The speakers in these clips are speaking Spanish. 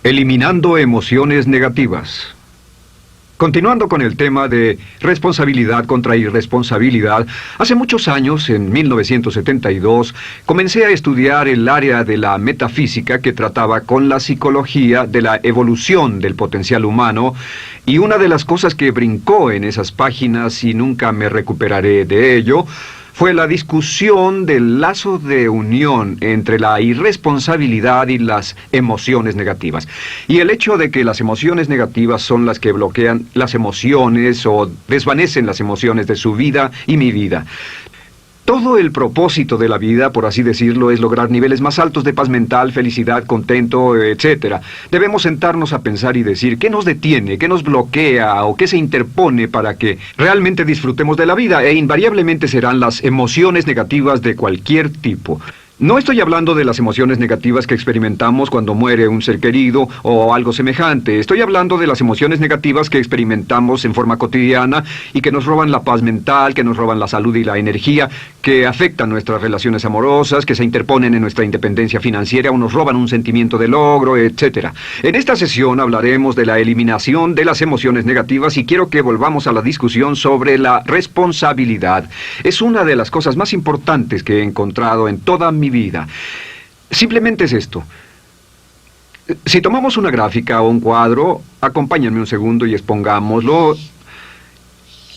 Eliminando emociones negativas. Continuando con el tema de responsabilidad contra irresponsabilidad, hace muchos años, en 1972, comencé a estudiar el área de la metafísica que trataba con la psicología de la evolución del potencial humano, y una de las cosas que brincó en esas páginas, y nunca me recuperaré de ello, fue la discusión del lazo de unión entre la irresponsabilidad y las emociones negativas. Y el hecho de que las emociones negativas son las que bloquean las emociones o desvanecen las emociones de su vida y mi vida. Todo el propósito de la vida, por así decirlo, es lograr niveles más altos de paz mental, felicidad, contento, etc. Debemos sentarnos a pensar y decir qué nos detiene, qué nos bloquea o qué se interpone para que realmente disfrutemos de la vida, e invariablemente serán las emociones negativas de cualquier tipo. No estoy hablando de las emociones negativas que experimentamos cuando muere un ser querido o algo semejante. Estoy hablando de las emociones negativas que experimentamos en forma cotidiana y que nos roban la paz mental, que nos roban la salud y la energía, que afectan nuestras relaciones amorosas, que se interponen en nuestra independencia financiera o nos roban un sentimiento de logro, etc. En esta sesión hablaremos de la eliminación de las emociones negativas y quiero que volvamos a la discusión sobre la responsabilidad. Es una de las cosas más importantes que he encontrado en toda mi vida. Simplemente es esto. Si tomamos una gráfica o un cuadro, acompáñenme un segundo y expongámoslo.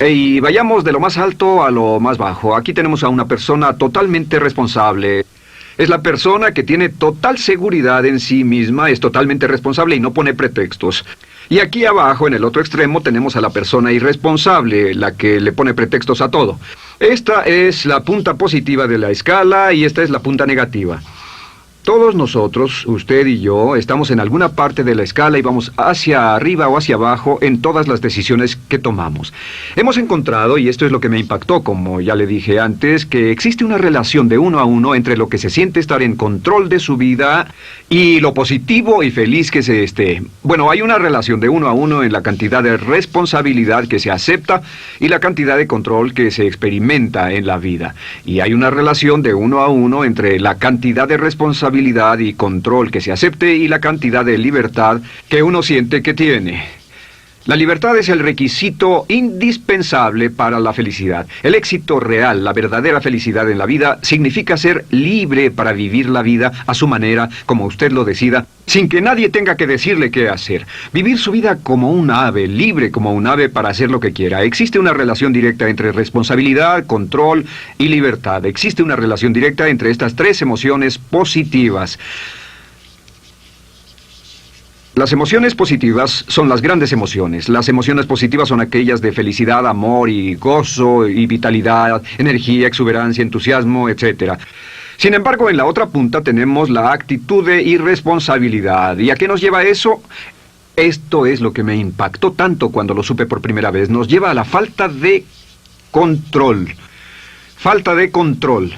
Y vayamos de lo más alto a lo más bajo. Aquí tenemos a una persona totalmente responsable. Es la persona que tiene total seguridad en sí misma, es totalmente responsable y no pone pretextos. Y aquí abajo, en el otro extremo, tenemos a la persona irresponsable, la que le pone pretextos a todo. Esta es la punta positiva de la escala y esta es la punta negativa. Todos nosotros, usted y yo, estamos en alguna parte de la escala y vamos hacia arriba o hacia abajo en todas las decisiones que tomamos. Hemos encontrado, y esto es lo que me impactó, como ya le dije antes, que existe una relación de 1 a 1 entre lo que se siente estar en control de su vida y lo positivo y feliz que se esté. Bueno, hay una relación de 1 a 1 en la cantidad de responsabilidad que se acepta y la cantidad de control que se experimenta en la vida. Y hay una relación de 1 a 1 entre la cantidad de responsabilidad y control que se acepte y la cantidad de libertad que uno siente que tiene. La libertad es el requisito indispensable para la felicidad. El éxito real, la verdadera felicidad en la vida, significa ser libre para vivir la vida a su manera, como usted lo decida, sin que nadie tenga que decirle qué hacer. Vivir su vida como un ave, libre como un ave para hacer lo que quiera. Existe una relación directa entre responsabilidad, control y libertad. Existe una relación directa entre estas tres emociones positivas. Las emociones positivas son las grandes emociones. Las emociones positivas son aquellas de felicidad, amor y gozo y vitalidad, energía, exuberancia, entusiasmo, etc. Sin embargo, en la otra punta tenemos la actitud de irresponsabilidad. ¿Y a qué nos lleva eso? Esto es lo que me impactó tanto cuando lo supe por primera vez. Nos lleva a la falta de control. Falta de control.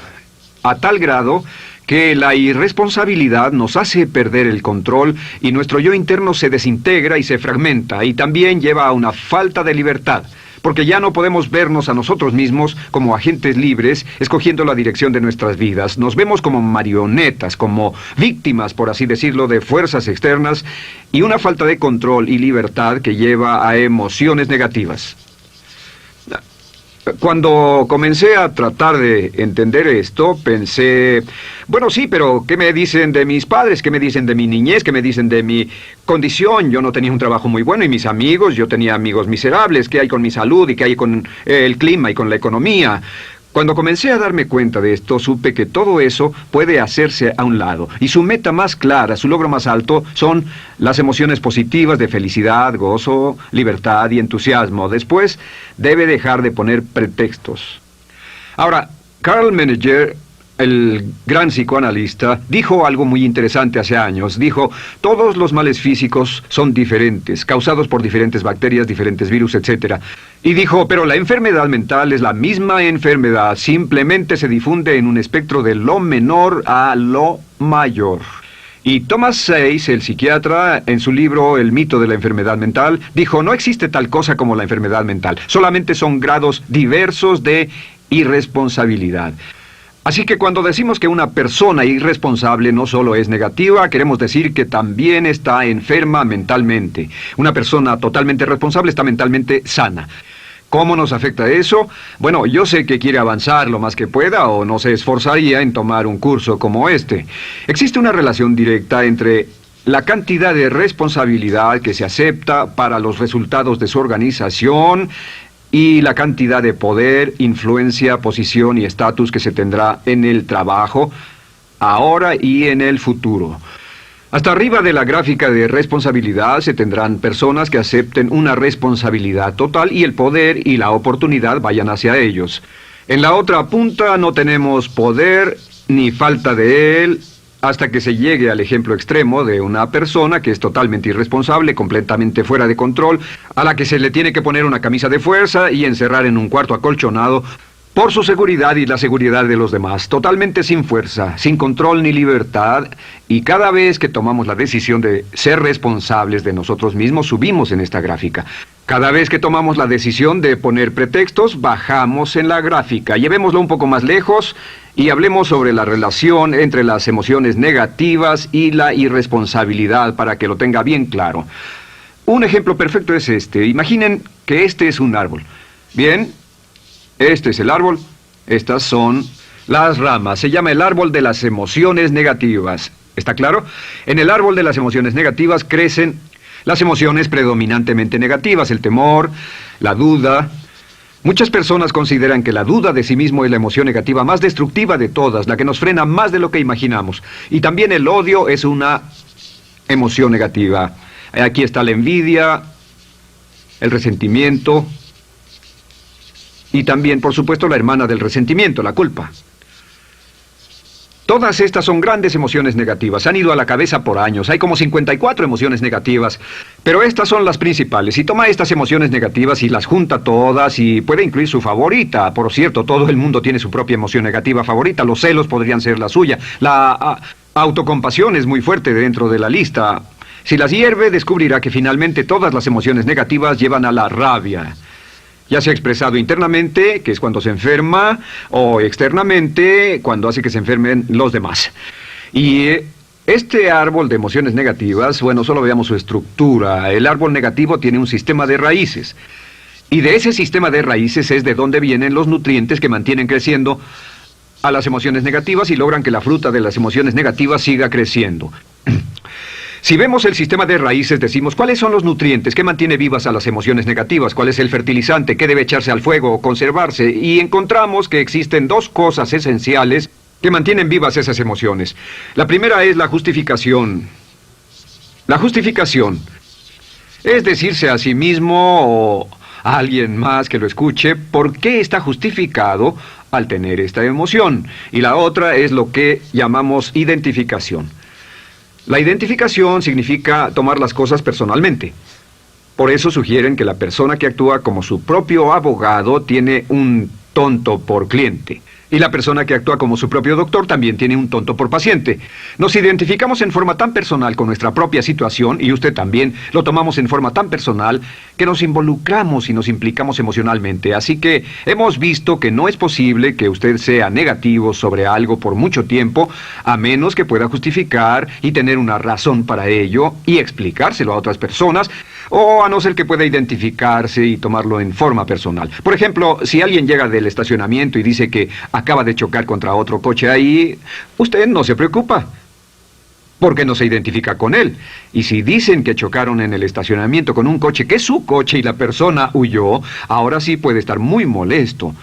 A tal grado que la irresponsabilidad nos hace perder el control y nuestro yo interno se desintegra y se fragmenta, y también lleva a una falta de libertad, porque ya no podemos vernos a nosotros mismos como agentes libres, escogiendo la dirección de nuestras vidas. Nos vemos como marionetas, como víctimas, por así decirlo, de fuerzas externas, y una falta de control y libertad que lleva a emociones negativas. Cuando comencé a tratar de entender esto, pensé, bueno, sí, pero ¿qué me dicen de mis padres? ¿Qué me dicen de mi niñez? ¿Qué me dicen de mi condición? Yo no tenía un trabajo muy bueno y mis amigos, yo tenía amigos miserables. ¿Qué hay con mi salud y qué hay con el clima y con la economía? Cuando comencé a darme cuenta de esto, supe que todo eso puede hacerse a un lado. Y su meta más clara, su logro más alto, son las emociones positivas de felicidad, gozo, libertad y entusiasmo. Después, debe dejar de poner pretextos. Ahora, Carl Menninger, el gran psicoanalista, dijo algo muy interesante hace años. Dijo, todos los males físicos son diferentes, causados por diferentes bacterias, diferentes virus, etc. Y dijo, pero la enfermedad mental es la misma enfermedad, simplemente se difunde en un espectro de lo menor a lo mayor. Y Thomas Sayce, el psiquiatra, en su libro El mito de la enfermedad mental, dijo, no existe tal cosa como la enfermedad mental, solamente son grados diversos de irresponsabilidad. Así que cuando decimos que una persona irresponsable no solo es negativa, queremos decir que también está enferma mentalmente. Una persona totalmente responsable está mentalmente sana. ¿Cómo nos afecta eso? Bueno, yo sé que quiere avanzar lo más que pueda o no se esforzaría en tomar un curso como este. Existe una relación directa entre la cantidad de responsabilidad que se acepta para los resultados de su organización y la cantidad de poder, influencia, posición y estatus que se tendrá en el trabajo, ahora y en el futuro. Hasta arriba de la gráfica de responsabilidad se tendrán personas que acepten una responsabilidad total y el poder y la oportunidad vayan hacia ellos. En la otra punta no tenemos poder ni falta de él, hasta que se llegue al ejemplo extremo de una persona que es totalmente irresponsable, completamente fuera de control, a la que se le tiene que poner una camisa de fuerza y encerrar en un cuarto acolchonado por su seguridad y la seguridad de los demás, totalmente sin fuerza, sin control ni libertad, y cada vez que tomamos la decisión de ser responsables de nosotros mismos, subimos en esta gráfica. Cada vez que tomamos la decisión de poner pretextos, bajamos en la gráfica. Llevémoslo un poco más lejos y hablemos sobre la relación entre las emociones negativas y la irresponsabilidad para que lo tenga bien claro. Un ejemplo perfecto es este. Imaginen que este es un árbol. Bien, este es el árbol. Estas son las ramas. Se llama el árbol de las emociones negativas. ¿Está claro? En el árbol de las emociones negativas crecen las emociones predominantemente negativas, el temor, la duda. Muchas personas consideran que la duda de sí mismo es la emoción negativa más destructiva de todas, la que nos frena más de lo que imaginamos. Y también el odio es una emoción negativa. Aquí está la envidia, el resentimiento y también, por supuesto, la hermana del resentimiento, la culpa. Todas estas son grandes emociones negativas. Han ido a la cabeza por años. Hay como 54 emociones negativas. Pero estas son las principales. Si toma estas emociones negativas y las junta todas y puede incluir su favorita. Por cierto, todo el mundo tiene su propia emoción negativa favorita. Los celos podrían ser la suya. La autocompasión es muy fuerte dentro de la lista. Si las hierve, descubrirá que finalmente todas las emociones negativas llevan a la rabia. Ya sea expresado internamente, que es cuando se enferma, o externamente, cuando hace que se enfermen los demás. Y este árbol de emociones negativas, bueno, solo veamos su estructura. El árbol negativo tiene un sistema de raíces. Y de ese sistema de raíces es de donde vienen los nutrientes que mantienen creciendo a las emociones negativas y logran que la fruta de las emociones negativas siga creciendo. Si vemos el sistema de raíces, decimos, ¿cuáles son los nutrientes que mantiene vivas a las emociones negativas? ¿Cuál es el fertilizante? ¿Qué debe echarse al fuego o conservarse? Y encontramos que existen dos cosas esenciales que mantienen vivas esas emociones. La primera es la justificación. La justificación es decirse a sí mismo o a alguien más que lo escuche por qué está justificado al tener esta emoción. Y la otra es lo que llamamos identificación. La identificación significa tomar las cosas personalmente. Por eso sugieren que la persona que actúa como su propio abogado tiene un tonto por cliente. Y la persona que actúa como su propio doctor también tiene un tonto por paciente. Nos identificamos en forma tan personal con nuestra propia situación, y usted también, lo tomamos en forma tan personal, que nos involucramos y nos implicamos emocionalmente. Así que hemos visto que no es posible que usted sea negativo sobre algo por mucho tiempo, a menos que pueda justificar y tener una razón para ello y explicárselo a otras personas, o a no ser que pueda identificarse y tomarlo en forma personal. Por ejemplo, si alguien llega del estacionamiento y dice que acaba de chocar contra otro coche ahí, usted no se preocupa, porque no se identifica con él. Y si dicen que chocaron en el estacionamiento con un coche que es su coche y la persona huyó, ahora sí puede estar muy molesto.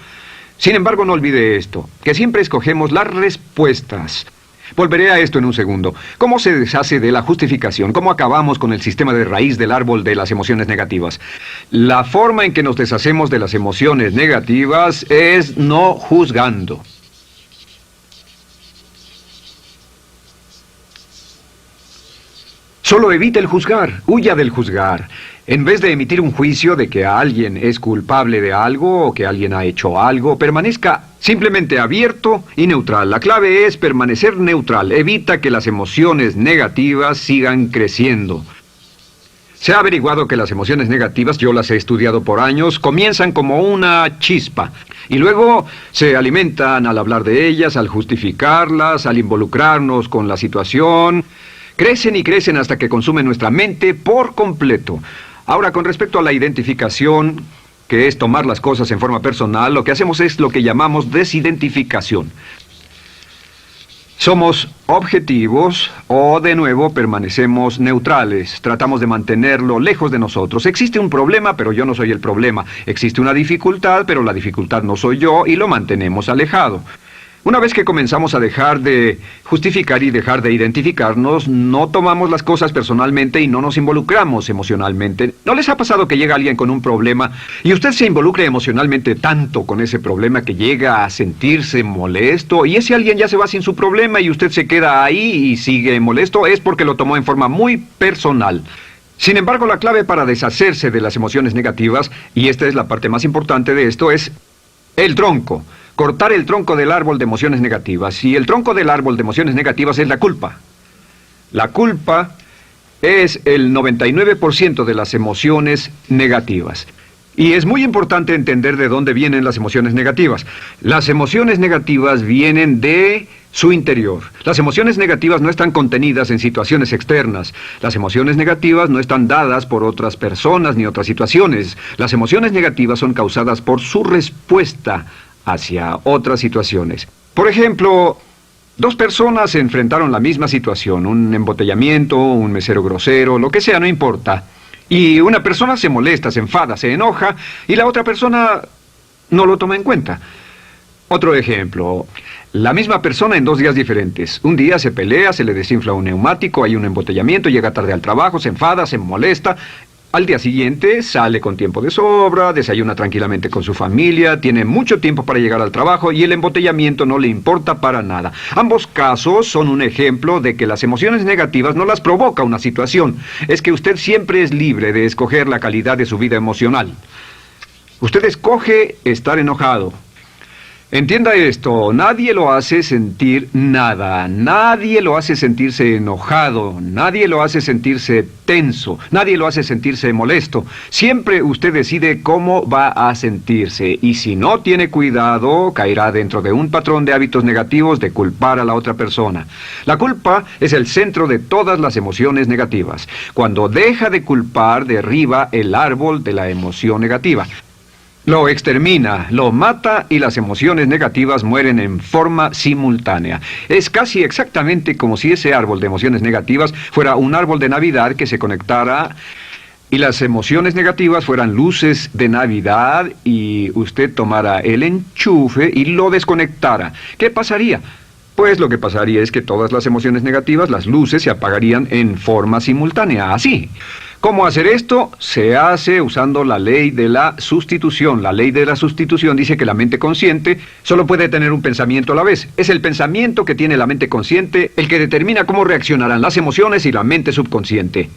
Sin embargo, no olvide esto, que siempre escogemos las respuestas. Volveré a esto en un segundo. ¿Cómo se deshace de la justificación? ¿Cómo acabamos con el sistema de raíz del árbol de las emociones negativas? La forma en que nos deshacemos de las emociones negativas es no juzgando. Solo evite el juzgar, huya del juzgar. En vez de emitir un juicio de que alguien es culpable de algo o que alguien ha hecho algo, permanezca simplemente abierto y neutral. La clave es permanecer neutral. Evita que las emociones negativas sigan creciendo. Se ha averiguado que las emociones negativas, yo las he estudiado por años, comienzan como una chispa y luego se alimentan al hablar de ellas, al justificarlas, al involucrarnos con la situación. Crecen y crecen hasta que consumen nuestra mente por completo. Ahora, con respecto a la identificación, que es tomar las cosas en forma personal, lo que hacemos es lo que llamamos desidentificación. Somos objetivos o, de nuevo, permanecemos neutrales. Tratamos de mantenerlo lejos de nosotros. Existe un problema, pero yo no soy el problema. Existe una dificultad, pero la dificultad no soy yo, y lo mantenemos alejado. Una vez que comenzamos a dejar de justificar y dejar de identificarnos, no tomamos las cosas personalmente y no nos involucramos emocionalmente. ¿No les ha pasado que llega alguien con un problema y usted se involucra emocionalmente tanto con ese problema que llega a sentirse molesto y ese alguien ya se va sin su problema y usted se queda ahí y sigue molesto? Es porque lo tomó en forma muy personal. Sin embargo, la clave para deshacerse de las emociones negativas, y esta es la parte más importante de esto, es el tronco. Cortar el tronco del árbol de emociones negativas. Y el tronco del árbol de emociones negativas es la culpa. La culpa es el 99% de las emociones negativas. Y es muy importante entender de dónde vienen las emociones negativas. Las emociones negativas vienen de su interior. Las emociones negativas no están contenidas en situaciones externas. Las emociones negativas no están dadas por otras personas ni otras situaciones. Las emociones negativas son causadas por su respuesta hacia otras situaciones. Por ejemplo, dos personas se enfrentaron a la misma situación, un embotellamiento, un mesero grosero, lo que sea, no importa. Y una persona se molesta, se enfada, se enoja, y la otra persona no lo toma en cuenta. Otro ejemplo, la misma persona en 2 días diferentes. Un día se pelea, se le desinfla un neumático, hay un embotellamiento, llega tarde al trabajo, se enfada, se molesta. Al día siguiente sale con tiempo de sobra, desayuna tranquilamente con su familia, tiene mucho tiempo para llegar al trabajo y el embotellamiento no le importa para nada. Ambos casos son un ejemplo de que las emociones negativas no las provoca una situación. Es que usted siempre es libre de escoger la calidad de su vida emocional. Usted escoge estar enojado. Entienda esto, nadie lo hace sentir nada, nadie lo hace sentirse enojado, nadie lo hace sentirse tenso, nadie lo hace sentirse molesto. Siempre usted decide cómo va a sentirse y si no tiene cuidado, caerá dentro de un patrón de hábitos negativos de culpar a la otra persona. La culpa es el centro de todas las emociones negativas. Cuando deja de culpar, derriba el árbol de la emoción negativa. Lo extermina, lo mata y las emociones negativas mueren en forma simultánea. Es casi exactamente como si ese árbol de emociones negativas fuera un árbol de Navidad que se conectara y las emociones negativas fueran luces de Navidad y usted tomara el enchufe y lo desconectara. ¿Qué pasaría? Pues lo que pasaría es que todas las emociones negativas, las luces, se apagarían en forma simultánea, así. ¿Cómo hacer esto? Se hace usando la ley de la sustitución. La ley de la sustitución dice que la mente consciente solo puede tener un pensamiento a la vez. Es el pensamiento que tiene la mente consciente el que determina cómo reaccionarán las emociones y la mente subconsciente.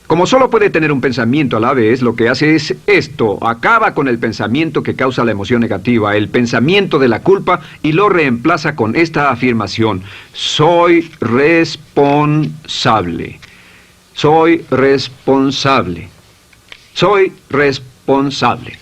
Como solo puede tener un pensamiento a la vez, lo que hace es esto: acaba con el pensamiento que causa la emoción negativa, el pensamiento de la culpa, y lo reemplaza con esta afirmación: soy responsable. Soy responsable. Soy responsable.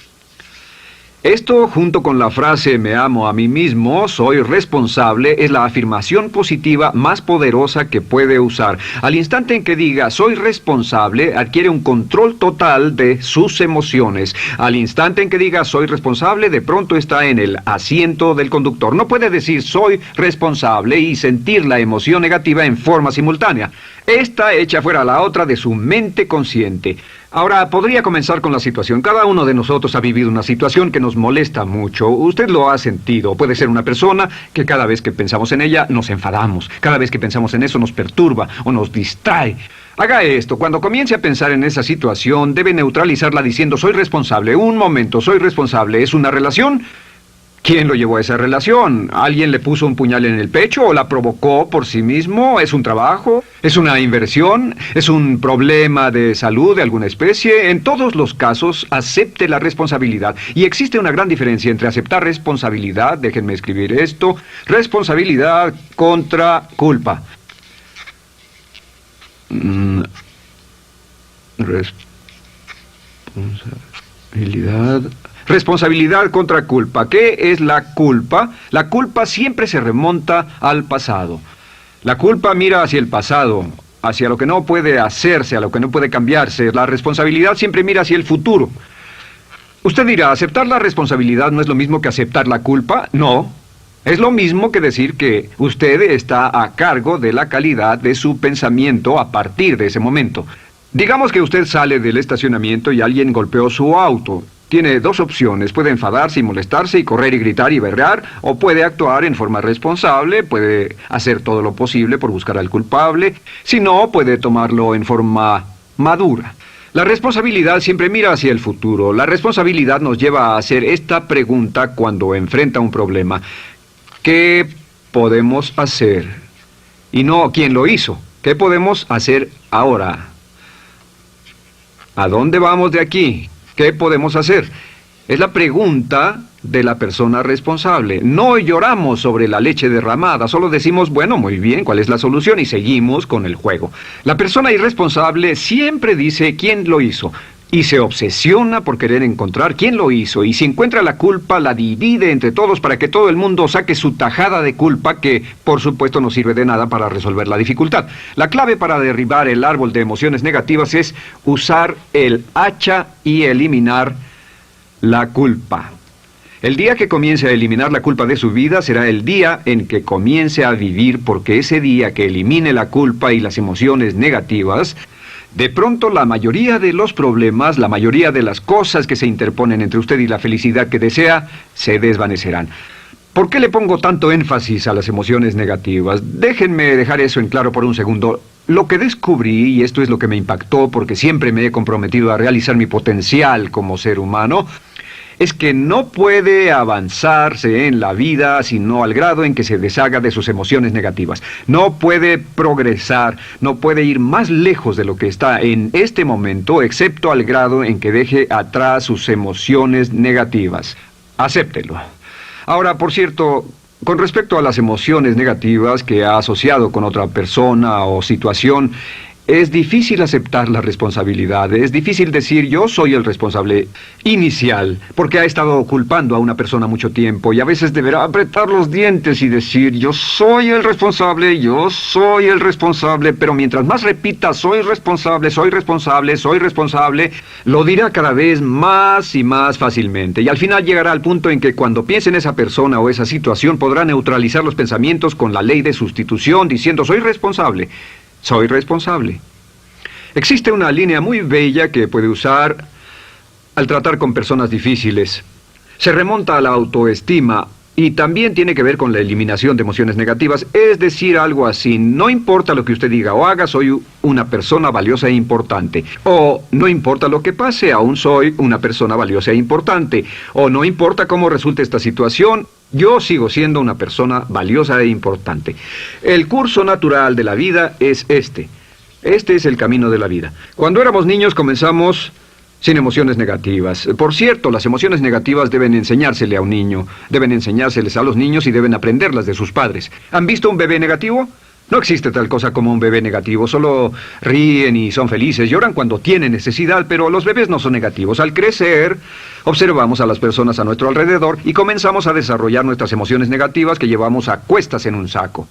Esto, junto con la frase me amo a mí mismo, soy responsable, es la afirmación positiva más poderosa que puede usar. Al instante en que diga soy responsable, adquiere un control total de sus emociones. Al instante en que diga soy responsable, de pronto está en el asiento del conductor. No puede decir soy responsable y sentir la emoción negativa en forma simultánea. Esta echa fuera la otra de su mente consciente. Ahora, podría comenzar con la situación. Cada uno de nosotros ha vivido una situación que nos molesta mucho. Usted lo ha sentido. Puede ser una persona que cada vez que pensamos en ella nos enfadamos. Cada vez que pensamos en eso nos perturba o nos distrae. Haga esto. Cuando comience a pensar en esa situación, debe neutralizarla diciendo soy responsable. Un momento, soy responsable. ¿Es una relación? ¿Quién lo llevó a esa relación? ¿Alguien le puso un puñal en el pecho o la provocó por sí mismo? ¿Es un trabajo? ¿Es una inversión? ¿Es un problema de salud de alguna especie? En todos los casos, acepte la responsabilidad. Y existe una gran diferencia entre aceptar responsabilidad, déjenme escribir esto, responsabilidad contra culpa. Responsabilidad. Responsabilidad contra culpa. ¿Qué es la culpa? La culpa siempre se remonta al pasado. La culpa mira hacia el pasado, hacia lo que no puede hacerse, a lo que no puede cambiarse. La responsabilidad siempre mira hacia el futuro. Usted dirá, ¿aceptar la responsabilidad no es lo mismo que aceptar la culpa? No. Es lo mismo que decir que usted está a cargo de la calidad de su pensamiento a partir de ese momento. Digamos que usted sale del estacionamiento y alguien golpeó su auto. Tiene dos opciones: puede enfadarse y molestarse y correr y gritar y berrear, o puede actuar en forma responsable, puede hacer todo lo posible por buscar al culpable. Si no, puede tomarlo en forma madura. La responsabilidad siempre mira hacia el futuro. La responsabilidad nos lleva a hacer esta pregunta cuando enfrenta un problema: ¿qué podemos hacer? Y no ¿quién lo hizo? ¿Qué podemos hacer ahora? ¿A dónde vamos de aquí? ¿Qué podemos hacer? Es la pregunta de la persona responsable. No lloramos sobre la leche derramada, solo decimos, bueno, muy bien, ¿cuál es la solución? Y seguimos con el juego. La persona irresponsable siempre dice quién lo hizo y se obsesiona por querer encontrar quién lo hizo, y si encuentra la culpa la divide entre todos para que todo el mundo saque su tajada de culpa, que por supuesto no sirve de nada para resolver la dificultad. La clave para derribar el árbol de emociones negativas es usar el hacha y eliminar la culpa. El día que comience a eliminar la culpa de su vida será el día en que comience a vivir, porque ese día que elimine la culpa y las emociones negativas, de pronto la mayoría de los problemas, la mayoría de las cosas que se interponen entre usted y la felicidad que desea, se desvanecerán. ¿Por qué le pongo tanto énfasis a las emociones negativas? Déjenme dejar eso en claro por un segundo. Lo que descubrí, y esto es lo que me impactó porque siempre me he comprometido a realizar mi potencial como ser humano, es que no puede avanzarse en la vida sino al grado en que se deshaga de sus emociones negativas. No puede progresar, no puede ir más lejos de lo que está en este momento, excepto al grado en que deje atrás sus emociones negativas. Acéptelo. Ahora, por cierto, con respecto a las emociones negativas que ha asociado con otra persona o situación, es difícil aceptar la responsabilidad, es difícil decir yo soy el responsable inicial, porque ha estado culpando a una persona mucho tiempo y a veces deberá apretar los dientes y decir yo soy el responsable, pero mientras más repita soy responsable, lo dirá cada vez más y más fácilmente, y al final llegará al punto en que cuando piense en esa persona o esa situación podrá neutralizar los pensamientos con la ley de sustitución diciendo soy responsable. Soy responsable. Existe una línea muy bella que puede usar al tratar con personas difíciles. Se remonta a la autoestima y también tiene que ver con la eliminación de emociones negativas. Es decir, algo así: no importa lo que usted diga o haga, soy una persona valiosa e importante. O no importa lo que pase, aún soy una persona valiosa e importante. O no importa cómo resulte esta situación, yo sigo siendo una persona valiosa e importante. El curso natural de la vida es este. Este es el camino de la vida. Cuando éramos niños comenzamos sin emociones negativas. Por cierto, las emociones negativas deben enseñársele a un niño, deben enseñárseles a los niños y deben aprenderlas de sus padres. ¿Han visto un bebé negativo? No existe tal cosa como un bebé negativo, solo ríen y son felices, lloran cuando tienen necesidad, pero los bebés no son negativos. Al crecer, observamos a las personas a nuestro alrededor y comenzamos a desarrollar nuestras emociones negativas que llevamos a cuestas en un saco.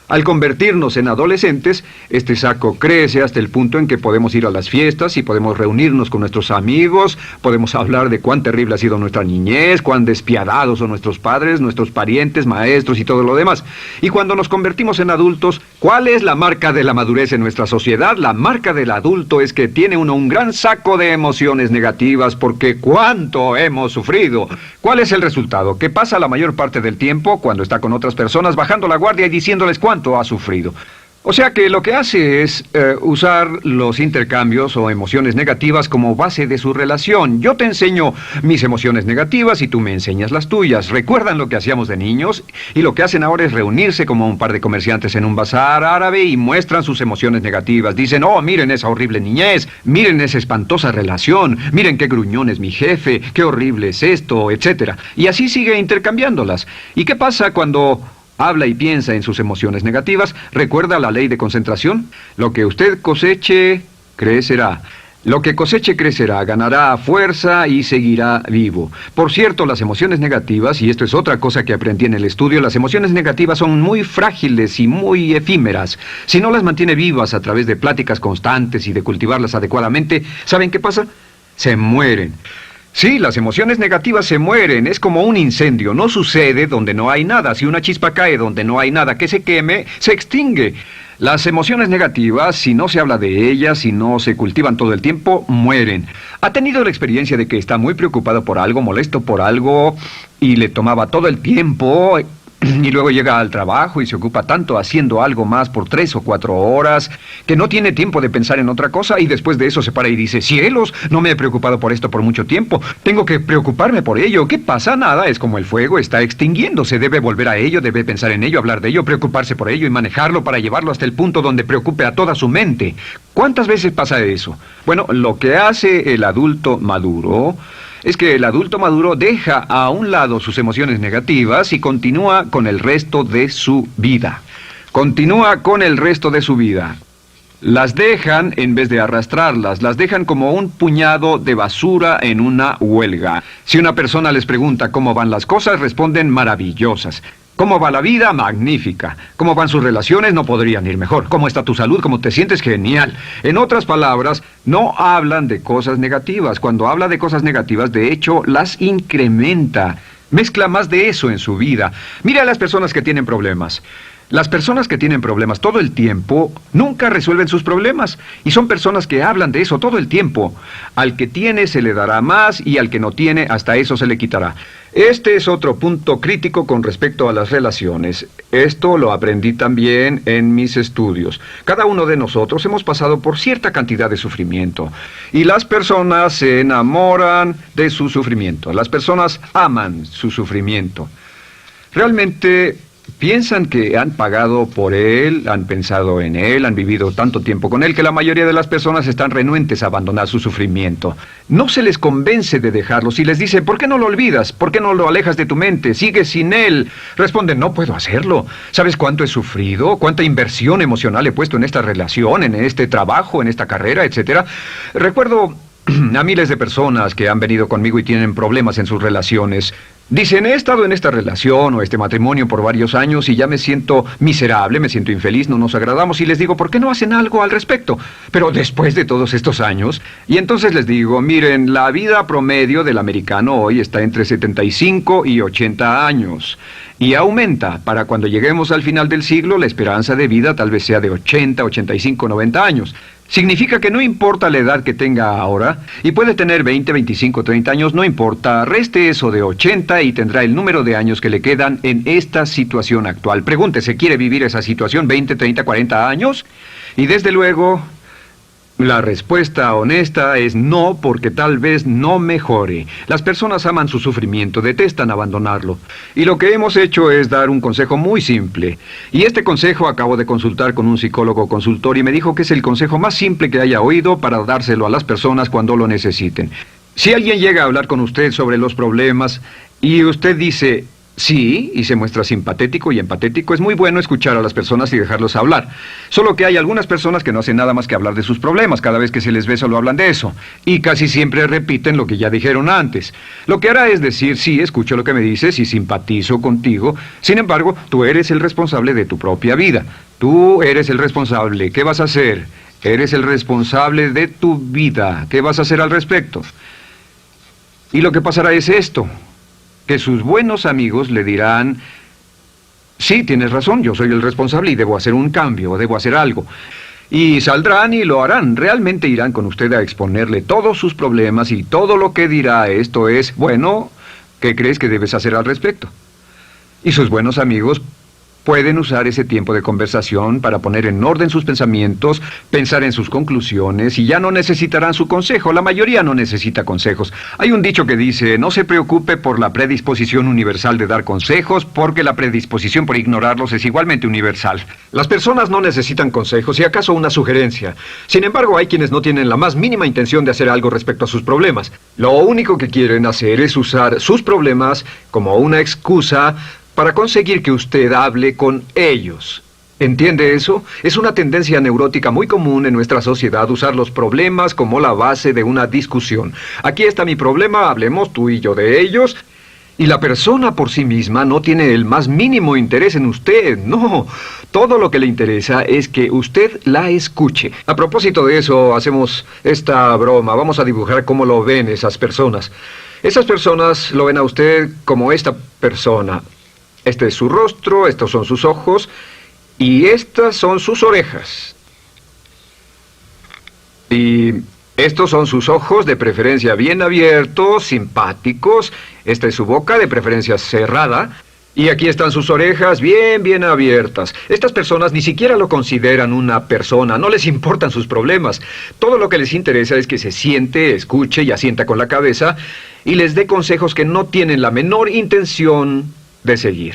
Al convertirnos en adolescentes, este saco crece hasta el punto en que podemos ir a las fiestas y podemos reunirnos con nuestros amigos, podemos hablar de cuán terrible ha sido nuestra niñez, cuán despiadados son nuestros padres, nuestros parientes, maestros y todo lo demás. Y cuando nos convertimos en adultos, ¿cuál es la marca de la madurez en nuestra sociedad? La marca del adulto es que tiene uno un gran saco de emociones negativas, porque ¿cuánto hemos sufrido? ¿Cuál es el resultado? Que pasa la mayor parte del tiempo, cuando está con otras personas, bajando la guardia y diciéndoles cuánto ha sufrido. O sea que lo que hace es usar los intercambios o emociones negativas como base de su relación. Yo te enseño mis emociones negativas y tú me enseñas las tuyas. ¿Recuerdan lo que hacíamos de niños? Y lo que hacen ahora es reunirse como un par de comerciantes en un bazar árabe y muestran sus emociones negativas. Dicen, oh, miren esa horrible niñez, miren esa espantosa relación, miren qué gruñón es mi jefe, qué horrible es esto, etc. Y así sigue intercambiándolas. ¿Y qué pasa cuando habla y piensa en sus emociones negativas? ¿Recuerda la ley de concentración? Lo que usted coseche, crecerá. Lo que coseche crecerá, ganará fuerza y seguirá vivo. Por cierto, las emociones negativas, y esto es otra cosa que aprendí en el estudio, las emociones negativas son muy frágiles y muy efímeras. Si no las mantiene vivas a través de pláticas constantes y de cultivarlas adecuadamente, ¿saben qué pasa? Se mueren. Sí, las emociones negativas se mueren, es como un incendio, no sucede donde no hay nada. Si una chispa cae donde no hay nada que se queme, se extingue. Las emociones negativas, si no se habla de ellas, si no se cultivan todo el tiempo, mueren. ¿Ha tenido la experiencia de que está muy preocupado por algo, molesto por algo, y le tomaba todo el tiempo, y luego llega al trabajo y se ocupa tanto haciendo algo más por 3 o 4 horas, que no tiene tiempo de pensar en otra cosa, y después de eso se para y dice, cielos, no me he preocupado por esto por mucho tiempo, tengo que preocuparme por ello? ¿Qué pasa? Nada, es como el fuego, está extinguiéndose, debe volver a ello, debe pensar en ello, hablar de ello, preocuparse por ello y manejarlo para llevarlo hasta el punto donde preocupe a toda su mente. ¿Cuántas veces pasa eso? Bueno, lo que hace el adulto maduro es que el adulto maduro deja a un lado sus emociones negativas y continúa con el resto de su vida. Continúa con el resto de su vida. Las dejan en vez de arrastrarlas, las dejan como un puñado de basura en una huelga. Si una persona les pregunta cómo van las cosas, responden maravillosas. ¿Cómo va la vida? Magnífica. ¿Cómo van sus relaciones? No podrían ir mejor. ¿Cómo está tu salud? ¿Cómo te sientes? Genial. En otras palabras, no hablan de cosas negativas. Cuando habla de cosas negativas, de hecho, las incrementa. Mezcla más de eso en su vida. Mira a las personas que tienen problemas. Las personas que tienen problemas todo el tiempo nunca resuelven sus problemas. Y son personas que hablan de eso todo el tiempo. Al que tiene se le dará más y al que no tiene hasta eso se le quitará. Este es otro punto crítico con respecto a las relaciones. Esto lo aprendí también en mis estudios. Cada uno de nosotros hemos pasado por cierta cantidad de sufrimiento. Y las personas se enamoran de su sufrimiento. Las personas aman su sufrimiento. Realmente piensan que han pagado por él, han pensado en él, han vivido tanto tiempo con él que la mayoría de las personas están renuentes a abandonar su sufrimiento. No se les convence de dejarlo. Si les dice, ¿por qué no lo olvidas? ¿Por qué no lo alejas de tu mente? ¿Sigues sin él? Responden, no puedo hacerlo. ¿Sabes cuánto he sufrido? ¿Cuánta inversión emocional he puesto en esta relación, en este trabajo, en esta carrera, etcétera? Recuerdo a miles de personas que han venido conmigo y tienen problemas en sus relaciones. Dicen, he estado en esta relación o este matrimonio por varios años y ya me siento miserable, me siento infeliz, no nos agradamos, y les digo, ¿por qué no hacen algo al respecto? Pero después de todos estos años, y entonces les digo, miren, la vida promedio del americano hoy está entre 75 y 80 años. Y aumenta. Para cuando lleguemos al final del siglo, la esperanza de vida tal vez sea de 80, 85, 90 años. Significa que no importa la edad que tenga ahora, y puede tener 20, 25, 30 años, no importa, reste eso de 80 y tendrá el número de años que le quedan en esta situación actual. Pregúntese, ¿quiere vivir esa situación 20, 30, 40 años? Y desde luego, la respuesta honesta es no, porque tal vez no mejore. Las personas aman su sufrimiento, detestan abandonarlo. Y lo que hemos hecho es dar un consejo muy simple. Y este consejo acabo de consultar con un psicólogo consultor y me dijo que es el consejo más simple que haya oído para dárselo a las personas cuando lo necesiten. Si alguien llega a hablar con usted sobre los problemas y usted dice sí, y se muestra simpatético y empatético, es muy bueno escuchar a las personas y dejarlos hablar. Solo que hay algunas personas que no hacen nada más que hablar de sus problemas. Cada vez que se les ve solo hablan de eso. Y casi siempre repiten lo que ya dijeron antes. Lo que hará es decir, sí, escucho lo que me dices y simpatizo contigo. Sin embargo, tú eres el responsable de tu propia vida. Tú eres el responsable. ¿Qué vas a hacer? Eres el responsable de tu vida. ¿Qué vas a hacer al respecto? Y lo que pasará es esto, que sus buenos amigos le dirán, sí, tienes razón, yo soy el responsable y debo hacer un cambio, debo hacer algo. Y saldrán y lo harán, realmente irán con usted a exponerle todos sus problemas y todo lo que dirá esto es, bueno, ¿qué crees que debes hacer al respecto? Y sus buenos amigos pueden usar ese tiempo de conversación para poner en orden sus pensamientos, pensar en sus conclusiones, y ya no necesitarán su consejo. La mayoría no necesita consejos. Hay un dicho que dice, no se preocupe por la predisposición universal de dar consejos, porque la predisposición por ignorarlos es igualmente universal. Las personas no necesitan consejos, si acaso una sugerencia. Sin embargo, hay quienes no tienen la más mínima intención de hacer algo respecto a sus problemas. Lo único que quieren hacer es usar sus problemas como una excusa para conseguir que usted hable con ellos. ¿Entiende eso? Es una tendencia neurótica muy común en nuestra sociedad usar los problemas como la base de una discusión. Aquí está mi problema, hablemos tú y yo de ellos. Y la persona por sí misma no tiene el más mínimo interés en usted, no. Todo lo que le interesa es que usted la escuche. A propósito de eso, hacemos esta broma. Vamos a dibujar cómo lo ven esas personas. Esas personas lo ven a usted como esta persona. Este es su rostro, estos son sus ojos y estas son sus orejas. Y estos son sus ojos, de preferencia bien abiertos, simpáticos. Esta es su boca, de preferencia cerrada. Y aquí están sus orejas bien abiertas. Estas personas ni siquiera lo consideran una persona, no les importan sus problemas. Todo lo que les interesa es que se siente, escuche y asienta con la cabeza y les dé consejos que no tienen la menor intención de seguir.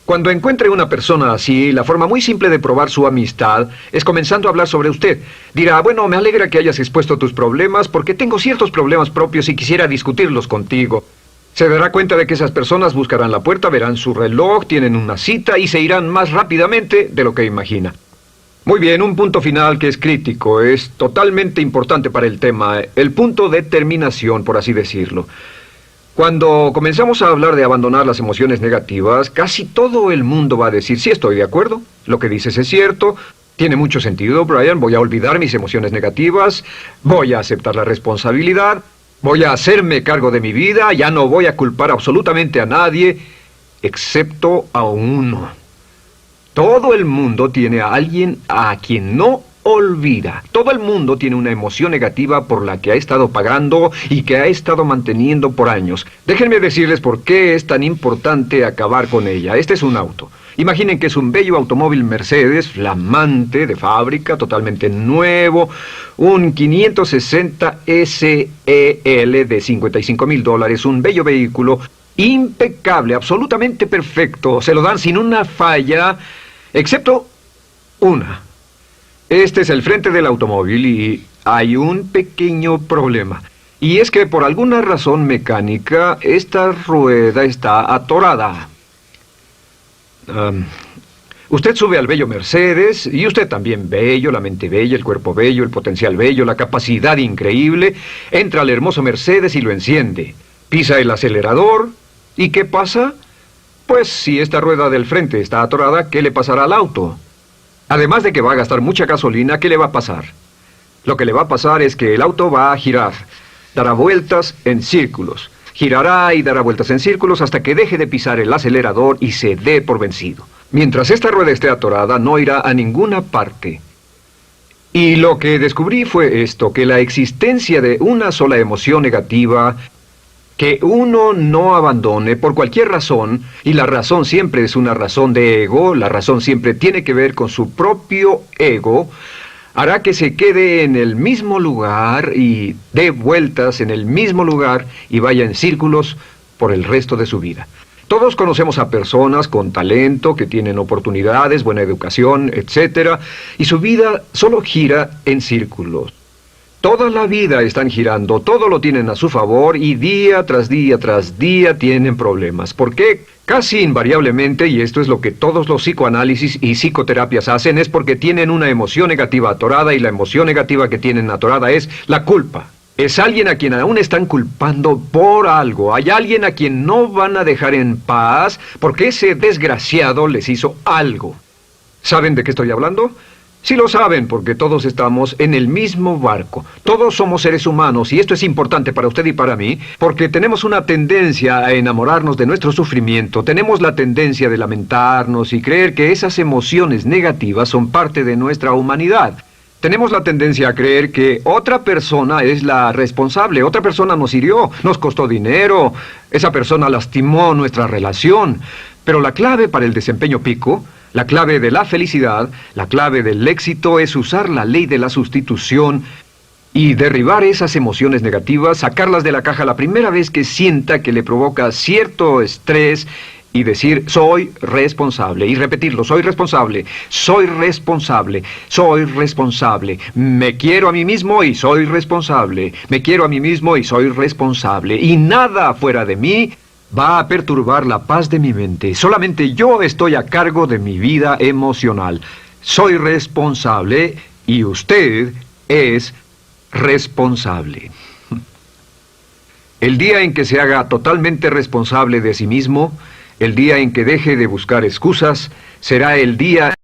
Cuando encuentre una persona así, la forma muy simple de probar su amistad es comenzando a hablar sobre usted. Dirá, bueno, me alegra que hayas expuesto tus problemas porque tengo ciertos problemas propios y quisiera discutirlos contigo. Se dará cuenta de que esas personas buscarán la puerta, verán su reloj, tienen una cita y se irán más rápidamente de lo que imagina. Muy bien, un punto final que es crítico, es totalmente importante para el tema, el punto de terminación, por así decirlo. Cuando comenzamos a hablar de abandonar las emociones negativas, casi todo el mundo va a decir, sí, estoy de acuerdo, lo que dices es cierto, tiene mucho sentido, Brian, voy a olvidar mis emociones negativas, voy a aceptar la responsabilidad, voy a hacerme cargo de mi vida, ya no voy a culpar absolutamente a nadie, excepto a uno. Todo el mundo tiene a alguien a quien no olvida. Todo el mundo tiene una emoción negativa por la que ha estado pagando y que ha estado manteniendo por años. Déjenme decirles por qué es tan importante acabar con ella. Este es un auto. Imaginen que es un bello automóvil Mercedes, flamante, de fábrica, totalmente nuevo, un 560 SEL de $55,000, un bello vehículo, impecable, absolutamente perfecto. Se lo dan sin una falla, excepto una. Este es el frente del automóvil y hay un pequeño problema. Y es que por alguna razón mecánica, esta rueda está atorada. Usted sube al bello Mercedes, y usted también bello, la mente bella, el cuerpo bello, el potencial bello, la capacidad increíble. Entra al hermoso Mercedes y lo enciende. Pisa el acelerador, ¿y qué pasa? Pues si esta rueda del frente está atorada, ¿qué le pasará al auto? Además de que va a gastar mucha gasolina, ¿qué le va a pasar? Lo que le va a pasar es que el auto va a girar, dará vueltas en círculos. Girará y dará vueltas en círculos hasta que deje de pisar el acelerador y se dé por vencido. Mientras esta rueda esté atorada, no irá a ninguna parte. Y lo que descubrí fue esto, que la existencia de una sola emoción negativa que uno no abandone por cualquier razón, y la razón siempre es una razón de ego, la razón siempre tiene que ver con su propio ego, hará que se quede en el mismo lugar y dé vueltas en el mismo lugar y vaya en círculos por el resto de su vida. Todos conocemos a personas con talento, que tienen oportunidades, buena educación, etc., y su vida solo gira en círculos. Toda la vida están girando, todo lo tienen a su favor y día tras día tras día tienen problemas. ¿Por qué? Casi invariablemente, y esto es lo que todos los psicoanálisis y psicoterapias hacen, es porque tienen una emoción negativa atorada y la emoción negativa que tienen atorada es la culpa. Es alguien a quien aún están culpando por algo. Hay alguien a quien no van a dejar en paz porque ese desgraciado les hizo algo. ¿Saben de qué estoy hablando? Sí lo saben, porque todos estamos en el mismo barco. Todos somos seres humanos, y esto es importante para usted y para mí, porque tenemos una tendencia a enamorarnos de nuestro sufrimiento. Tenemos la tendencia de lamentarnos y creer que esas emociones negativas son parte de nuestra humanidad. Tenemos la tendencia a creer que otra persona es la responsable, otra persona nos hirió, nos costó dinero, esa persona lastimó nuestra relación. Pero la clave para el desempeño pico, la clave de la felicidad, la clave del éxito es usar la ley de la sustitución y derribar esas emociones negativas, sacarlas de la caja la primera vez que sienta que le provoca cierto estrés y decir, soy responsable, y repetirlo, soy responsable, soy responsable, soy responsable, me quiero a mí mismo y soy responsable, me quiero a mí mismo y soy responsable, y nada fuera de mí va a perturbar la paz de mi mente. Solamente yo estoy a cargo de mi vida emocional. soy responsable y usted es responsable. El día en que se haga totalmente responsable de sí mismo, el día en que deje de buscar excusas, será el día